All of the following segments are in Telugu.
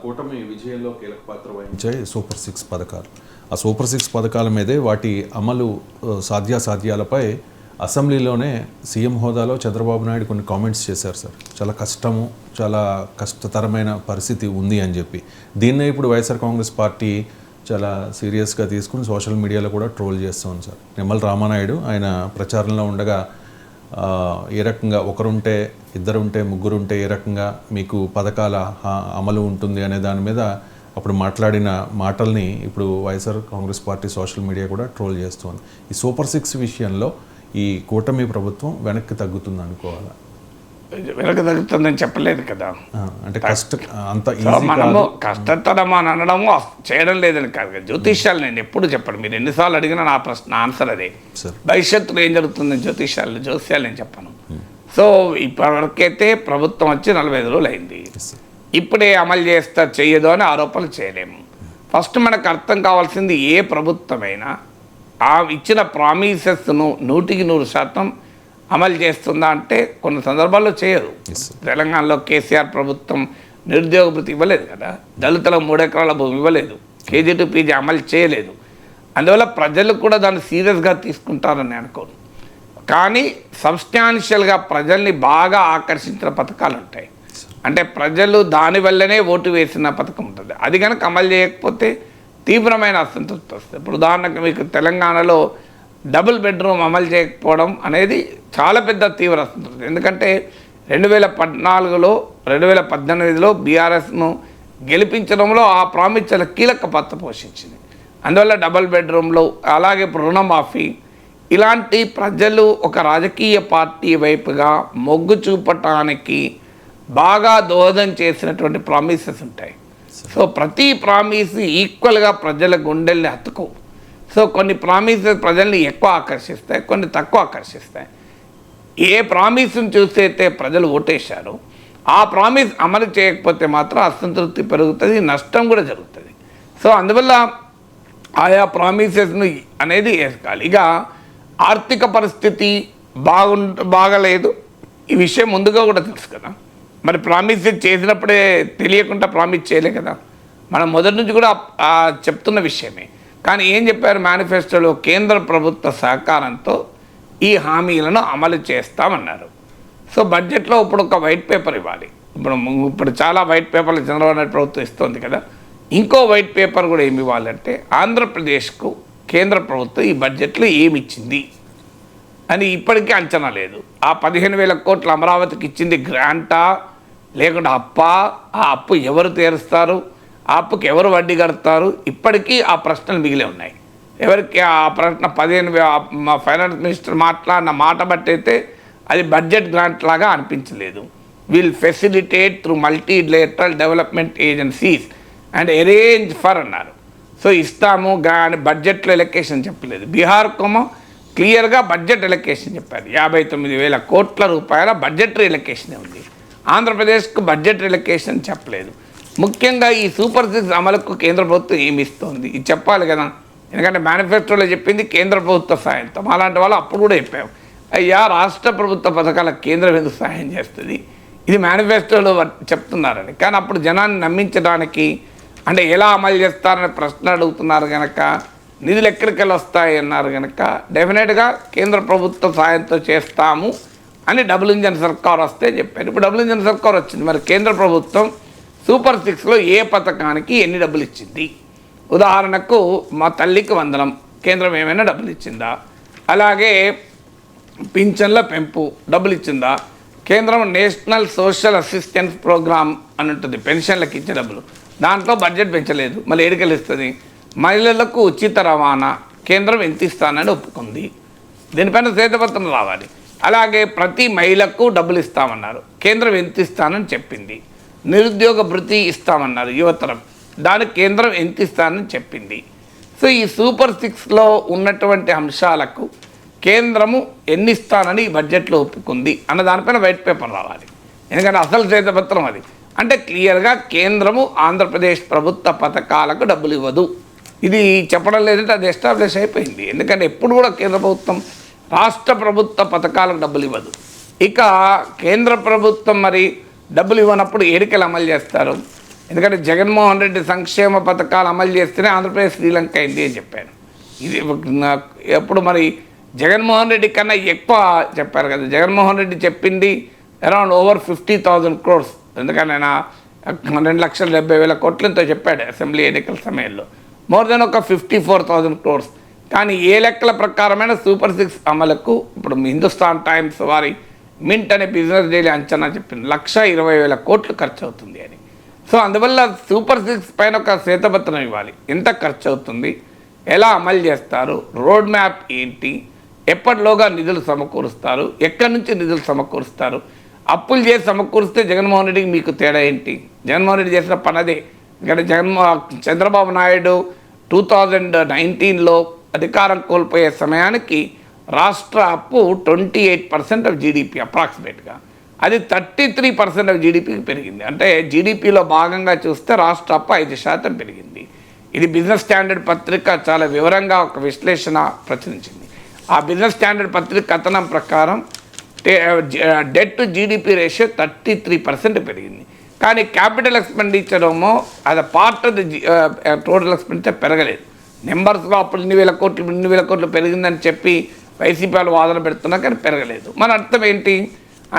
కూటమి విజయంలో కీలక పాత్ర వహించాయి సూపర్ 6 పథకాలు. ఆ సూపర్ 6 పథకాల మీదే వాటి అమలు సాధ్యాసాధ్యాలపై అసెంబ్లీలోనే సీఎం హోదాలో చంద్రబాబు నాయుడు కొన్ని కామెంట్స్ చేశారు సార్. చాలా కష్టము, చాలా కష్టతరమైన పరిస్థితి ఉంది అని చెప్పి. దీన్నే ఇప్పుడు వైఎస్ఆర్ కాంగ్రెస్ పార్టీ చాలా సీరియస్గా తీసుకుని సోషల్ మీడియాలో కూడా ట్రోల్ చేస్తుంది సార్. నిమ్మల రామానాయుడు ఆయన ప్రచారంలో ఉండగా ఏ రకంగా ఒకరుంటే ఇద్దరుంటే ముగ్గురుంటే ఏ రకంగా మీకు పథకాల అమలు ఉంటుంది అనే దాని మీద అప్పుడు మాట్లాడిన మాటల్ని ఇప్పుడు YSR Congress party social media కూడా ట్రోల్ చేస్తుంది. ఈ సూపర్ 6 విషయంలో ఈ కూటమి ప్రభుత్వం వెనక్కి తగ్గుతుంది అనుకోవాలా? వెనక్కి తగ్గుతుందని చెప్పలేదు కదా. అంటే అంత మనము కష్టతరం అని అనడము చేయడం లేదని కాదు కదా. జ్యోతిష్యాలు నేను ఎప్పుడు చెప్పను. మీరు ఎన్నిసార్లు అడిగినా నా ప్రశ్న ఆన్సర్ అదే. భవిష్యత్తులో ఏం జరుగుతుందని జ్యోతిష్యాలు నేను చెప్పను. సో ఇప్పటివరకైతే ప్రభుత్వం వచ్చి 45 రోజులు అయింది. ఇప్పుడే అమలు చేయదు అని ఆరోపణలు చేయలేము. ఫస్ట్ మనకు అర్థం కావాల్సింది ఏ ప్రభుత్వమైనా ఆ ఇచ్చిన ప్రామిసెస్ను 100% అమలు చేస్తుందా అంటే కొన్ని సందర్భాల్లో చేయదు. తెలంగాణలో కేసీఆర్ ప్రభుత్వం నిరుద్యోగ భృతి ఇవ్వలేదు కదా, దళితులకు 3 ఎకరాల భూమి ఇవ్వలేదు, కేజీ టు పీజీ అమలు చేయలేదు. అందువల్ల ప్రజలు కూడా దాన్ని సీరియస్గా తీసుకుంటారని అనుకోను. కానీ సబ్స్టాన్షియల్గా ప్రజల్ని బాగా ఆకర్షించిన పథకాలు ఉంటాయి. అంటే ప్రజలు దానివల్లనే ఓటు వేసిన పథకం ఉంటుంది. అది కనుక అమలు చేయకపోతే తీవ్రమైన అసంతృప్తి వస్తుంది. ఇప్పుడు ఉదాహరణకు మీకు తెలంగాణలో డబుల్ బెడ్రూమ్ అమలు చేయకపోవడం అనేది చాలా పెద్ద తీవ్ర అసంతృప్తి. ఎందుకంటే 2014లో 2018లో బీఆర్ఎస్ను గెలిపించడంలో ఆ ప్రామిస్ చాలా కీలక పాత్ర పోషించింది. అందువల్ల డబుల్ బెడ్రూమ్లో, అలాగే ఇప్పుడు రుణమాఫీ, ఇలాంటి ప్రజలు ఒక రాజకీయ పార్టీ వైపుగా మొగ్గు చూపటానికి బాగా దోహదం చేసినటువంటి ప్రామిసెస్ ఉంటాయి. సో ప్రతి ప్రామిస్ ఈక్వల్గా ప్రజల గుండెల్ని హత్తుకోవు. సో కొన్ని ప్రామిసెస్ ప్రజల్ని ఎక్కువ ఆకర్షిస్తాయి, కొన్ని తక్కువ ఆకర్షిస్తాయి. ఏ ప్రామిస్ని చూసి అయితే ప్రజలు ఓటేశారో ఆ ప్రామిస్ అమలు చేయకపోతే మాత్రం అసంతృప్తి పెరుగుతుంది, నష్టం కూడా జరుగుతుంది. సో అందువల్ల ఆయా ప్రామిసెస్ను అనేది వేసుకోవాలి. ఇక ఆర్థిక పరిస్థితి బాగలేదు, ఈ విషయం ముందుగా కూడా తెలుసు కదా. మరి ప్రామిస్ చేసినప్పుడే తెలియకుండా ప్రామిస్ చేయలే కదా. మనం మొదటి నుంచి కూడా చెప్తున్న విషయమే. కానీ ఏం చెప్పారు మేనిఫెస్టోలో? కేంద్ర ప్రభుత్వ సహకారంతో ఈ హామీలను అమలు చేస్తామన్నారు. సో బడ్జెట్లో ఇప్పుడు ఒక వైట్ పేపర్ ఇవ్వాలి. ఇప్పుడు చాలా వైట్ పేపర్లు చంద్రబాబు నాయుడు ప్రభుత్వం ఇస్తుంది కదా. ఇంకో వైట్ పేపర్ కూడా ఏమి ఇవ్వాలంటే ఆంధ్రప్రదేశ్కు కేంద్ర ప్రభుత్వం ఈ బడ్జెట్లో ఏమి ఇచ్చింది అని ఇప్పటికీ అంచనా లేదు. ఆ 15,000 కోట్లు అమరావతికి ఇచ్చింది గ్రాంటా లేకుంటే అప్పా? ఆ అప్పు ఎవరు తీరుస్తారు? ఆ అప్పుకి ఎవరు వడ్డీ కడతారు? ఇప్పటికీ ఆ ప్రశ్నలు మిగిలే ఉన్నాయి. ఎవరికి ఆ ప్రశ్న 15,000 మా ఫైనాన్స్ మినిస్టర్ మాట్లాడిన మాట బట్టి అయితే అది బడ్జెట్ గ్రాంట్ లాగా అనిపించలేదు. Will facilitate through multilateral development agencies and arrange for అన్నారు. సో ఇస్తాము కానీ బడ్జెట్లో ఎలకేషన్ చెప్పలేదు. బీహార్కేమో క్లియర్గా బడ్జెట్ ఎలకేషన్ చెప్పారు. 59,000 కోట్ల రూపాయల బడ్జెటరీ ఎలకేషనే ఉంది. ఆంధ్రప్రదేశ్కు బడ్జెట్ ఎలకేషన్ చెప్పలేదు. ముఖ్యంగా ఈ సూపర్ 6 అమలుకు కేంద్ర ప్రభుత్వం ఏమి ఇస్తుంది ఇది చెప్పాలి కదా. ఎందుకంటే మేనిఫెస్టోలో చెప్పింది కేంద్ర ప్రభుత్వ సాయంతో. అలాంటి వాళ్ళు అప్పుడు కూడా చెప్పాము, అయ్యా రాష్ట్ర ప్రభుత్వ పథకాలకు కేంద్రం ఎందుకు సహాయం చేస్తుంది, ఇది మేనిఫెస్టోలో చెప్తున్నారని. కానీ అప్పుడు జనాన్ని నమ్మించడానికి, అంటే ఎలా అమలు చేస్తారని ప్రశ్న అడుగుతున్నారు కనుక, నిధులు ఎక్కడికి వస్తాయి అన్నారు కనుక డెఫినెట్గా కేంద్ర ప్రభుత్వ సాయంతో చేస్తాము అని డబుల్ ఇంజన్ సర్కార్ వస్తే చెప్పారు. ఇప్పుడు డబుల్ ఇంజన్ సర్కార్ వచ్చింది. మరి కేంద్ర ప్రభుత్వం సూపర్ 6లో ఏ పథకానికి ఎన్ని డబ్బులు ఇచ్చింది? ఉదాహరణకు మా తల్లికి వందనం కేంద్రం ఏమైనా డబ్బులు ఇచ్చిందా? అలాగే పింఛన్ల పెంపు డబ్బులు ఇచ్చిందా? కేంద్రం నేషనల్ సోషల్ అసిస్టెన్స్ ప్రోగ్రామ్ అని ఉంటుంది, పెన్షన్లకు ఇచ్చే డబ్బులు, దాంట్లో బడ్జెట్ పెంచలేదు. మళ్ళీ ఏడికెళ్ళి ఇస్తుంది? మహిళలకు ఉచిత రవాణా కేంద్రం ఎంత ఇస్తానని ఒప్పుకుంది, దీనిపైన శ్వేతపత్రం రావాలి. అలాగే ప్రతి మహిళకు డబ్బులు ఇస్తామన్నారు, కేంద్రం ఎంత ఇస్తానని చెప్పింది. నిరుద్యోగ భృతి ఇస్తామన్నారు యువతరం, దానికి కేంద్రం ఎంత ఇస్తానని చెప్పింది. సో ఈ సూపర్ 6లో ఉన్నటువంటి అంశాలకు కేంద్రము ఎన్ని ఇస్తానని బడ్జెట్లో ఒప్పుకుంది అన్న దానిపైన వైట్ పేపర్ రావాలి. ఎందుకంటే అసలు శ్వేతపత్రం అది. అంటే క్లియర్గా కేంద్రము ఆంధ్రప్రదేశ్ ప్రభుత్వ పథకాలకు డబ్బులు ఇవ్వదు. ఇది చెప్పడం లేదంటే అది ఎస్టాబ్లిష్ అయిపోయింది. ఎందుకంటే ఎప్పుడు కూడా కేంద్ర ప్రభుత్వం రాష్ట్ర ప్రభుత్వ పథకాలకు డబ్బులు ఇవ్వదు. ఇక కేంద్ర ప్రభుత్వం మరి డబ్బులు ఇవ్వనప్పుడు ఏడికెళ్ళి అమలు చేస్తారు? ఎందుకంటే జగన్మోహన్ రెడ్డి సంక్షేమ పథకాలు అమలు చేస్తేనే ఆంధ్రప్రదేశ్ శ్రీలంక అయింది అని చెప్పాను. ఇది ఎప్పుడు మరి జగన్మోహన్ రెడ్డి కన్నా ఎక్కువ చెప్పారు కదా. జగన్మోహన్ రెడ్డి చెప్పింది అరౌండ్ ఓవర్ 50,000 crores, ఎందుకంటే ఆయన 2,70,000 కోట్లతో చెప్పాడు అసెంబ్లీ ఎన్నికల సమయంలో. మోర్ దెన్ ఒక 54,000 crores. కానీ ఏ లెక్కల ప్రకారమైన సూపర్ 6 అమలుకు ఇప్పుడు హిందుస్థాన్ టైమ్స్ వారి మింట్ అనే బిజినెస్ డైలీ అంచనా చెప్పింది 1,20,000 కోట్లు ఖర్చు అవుతుంది అని. సో అందువల్ల సూపర్ 6 పైన ఒక శ్వేతపత్రం ఇవ్వాలి. ఎంత ఖర్చు అవుతుంది, ఎలా అమలు చేస్తారు, రోడ్ మ్యాప్ ఏంటి, ఎప్పటిలోగా నిధులు సమకూరుస్తారు, ఎక్కడి నుంచి నిధులు సమకూరుస్తారు, అప్పులు చేసి సమకూరిస్తే జగన్మోహన్ రెడ్డికి మీకు తేడా ఏంటి? జగన్మోహన్ రెడ్డి చేసిన పనదే. ఇక్కడ చంద్రబాబు నాయుడు 2019లో అధికారం కోల్పోయే సమయానికి రాష్ట్ర అప్పు 28% ఆఫ్ జీడిపి అప్రాక్సిమేట్గా, అది 33% ఆఫ్ జీడిపికి పెరిగింది. అంటే జీడిపిలో భాగంగా చూస్తే రాష్ట్ర అప్పు 5% పెరిగింది. ఇది బిజినెస్ స్టాండర్డ్ పత్రిక చాలా వివరంగా ఒక విశ్లేషణ ప్రచురించింది. ఆ బిజినెస్ స్టాండర్డ్ పత్రిక కథనం ప్రకారం డెట్ టు జీడిపి రేషియో 33% పెరిగింది. కానీ క్యాపిటల్ ఎక్స్పెండిచర్ ఏమో అది part of the total expenditure పెరగలేదు. నెంబర్స్లో అప్పుడు 2,000 కోట్లు పెరిగిందని చెప్పి వైసీపీ వాళ్ళు వాదన పెడుతున్నా కానీ పెరగలేదు. మన అర్థం ఏంటి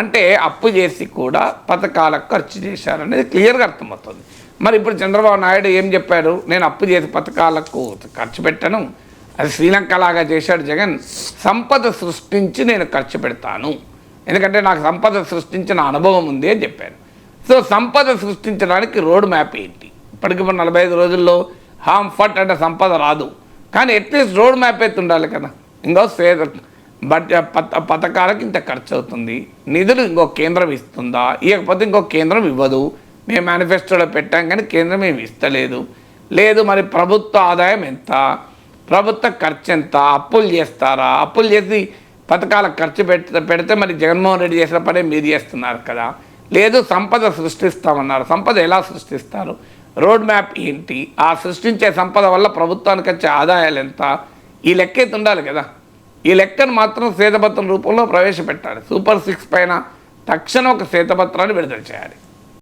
అంటే అప్పు చేసి కూడా పథకాలకు ఖర్చు చేశారనేది క్లియర్గా అర్థమవుతుంది. మరి ఇప్పుడు చంద్రబాబు నాయుడు ఏం చెప్పారు, నేను అప్పు చేసి పథకాలకు ఖర్చు పెట్టను, అది శ్రీలంక లాగా చేశాడు జగన్. సంపద సృష్టించి నేను ఖర్చు పెడతాను, ఎందుకంటే నాకు సంపద సృష్టించిన అనుభవం ఉంది అని చెప్పారు. సో సంపద సృష్టించడానికి రోడ్ మ్యాప్ ఏంటి? ఇప్పటికి 45 రోజుల్లో ఫట్ అంటే సంపద రాదు, కానీ అట్లీస్ట్ రోడ్ మ్యాప్ అయితే ఉండాలి కదా. ఇంకో పథకాలకు ఇంత ఖర్చు అవుతుంది, నిధులు ఇంకో కేంద్రం ఇస్తుందా, ఇవ్వకపోతే ఇంకో కేంద్రం ఇవ్వదు, మేము మేనిఫెస్టోలో పెట్టాం కానీ కేంద్రం ఏమి ఇస్తలేదు. లేదు మరి ప్రభుత్వ ఆదాయం ఎంత, ప్రభుత్వ ఖర్చు ఎంత, అప్పులు చేస్తారా, అప్పులు చేసి పథకాలకు ఖర్చు పెడితే మరి జగన్మోహన్ రెడ్డి చేసిన పనే మీరు చేస్తున్నారు కదా. లేదు సంపద సృష్టిస్తామన్నారు, సంపద ఎలా సృష్టిస్తారు, రోడ్ మ్యాప్ ఏంటి, ఆ సృష్టించే సంపద వల్ల ప్రభుత్వానికి వచ్చే ఆదాయాలు ఎంత, ఈ లెక్క అయితే ఉండాలి కదా. ఈ లెక్కను మాత్రం శ్వేతపత్రం రూపంలో ప్రవేశపెట్టాలి. సూపర్ 6 పైన తక్షణం ఒక శ్వేతపత్రాన్ని విడుదల చేయాలి.